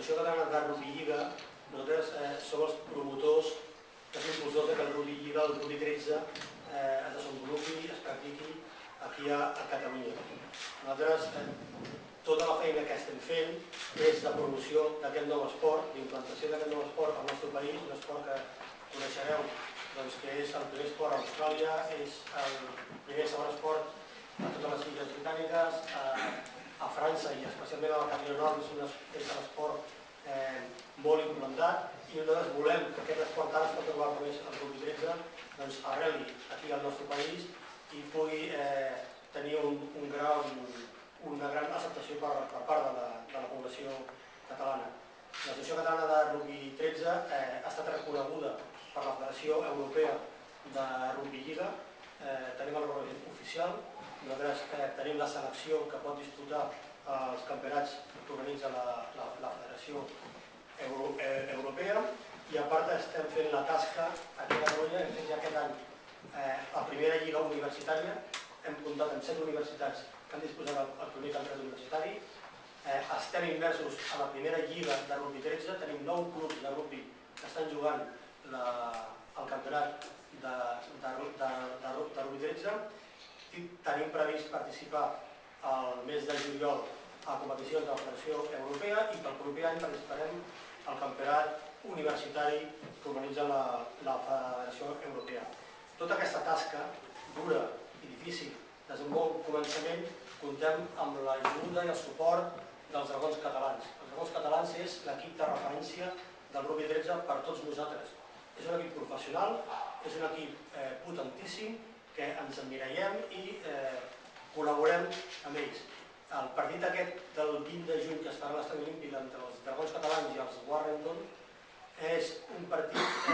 l'Associació Catalana de Rugby Lliga, nosaltres som els promotors, els impulsors que el Rugby Lliga, el Rugby 13, es desenvolupi, es practiqui aquí a Catalunya. Nosaltres, tota la feina que estem fent és de promoció d'aquest nou esport, d'implantació d'aquest nou esport al nostre país, un esport que coneixereu que és el primer esport a Austràlia, és el primer i segon esport a totes les illes britàniques, a França i especialment a la Carolina Nord és un esport molt implantat i nosaltres volem que aquest esport tan espectacular com és el Rugby 13 arreli aquí al nostre país i pugui tenir una gran acceptació per part de la població catalana. L'Associació Catalana de Rugby 13 ha estat reconeguda per la Federació Europea de Rugby Lliga, tenim el reconeixement oficial, nosaltres tenim la selecció que pot disputar els campionats que organitza la Federació Europea i a part estem fent la tasca aquí a Catalunya, hem fet ja aquest any la primera lliga universitària, hem comptat amb 7 universitats que han disposat el primer campionat universitari, estem immersos a la primera lliga de Rugby 13, tenim 9 clubs de rugby que estan jugant el campionat de Rugby 13 i tenim previst participar el mes de juliol a competicions de la Federació Europea i pel proper any participarem al campionat universitari que organitza la Federació Europea. Tota aquesta tasca dura i difícil des d'un bon començament comptem amb l'ajuda i el suport dels Dragons Catalans. Els Dragons Catalans és l'equip de referència del Rugby 13 per tots nosaltres. És un equip professional, és un equip potentíssim que ens emmirallem i col·laborem amb ells. El partit aquest del 20 de juny que es farà a l'Estadi Olímpic entre els Dragons Catalans i els Warrington és un partit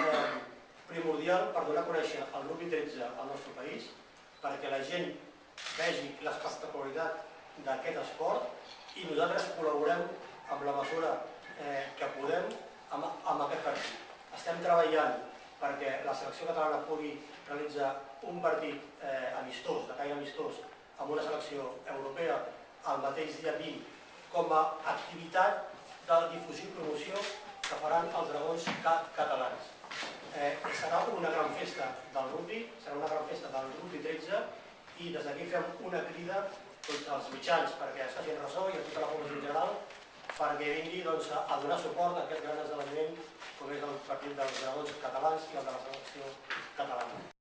primordial per donar a conèixer el Rugby 13 al nostre país, perquè la gent vegi l'espectacularitat d'aquest esport i nosaltres col·laborem amb la mesura que podem amb aquest partit. Estem treballant perquè la selecció catalana pugui realitzar un partit amistós, de caire amistós, amb una selecció europea el mateix dia 20 com a activitat de difusió i promoció que faran els Dragons Catalans. Serà una gran festa del rugby, serà una gran festa del Rugby 13 i des d'aquí fem una crida als mitjans perquè es facin ressò i a tota la població en general perquè vingui a donar suport a aquest gran esdeveniment com és el partit dels Dragons Catalans i el de la selecció catalana.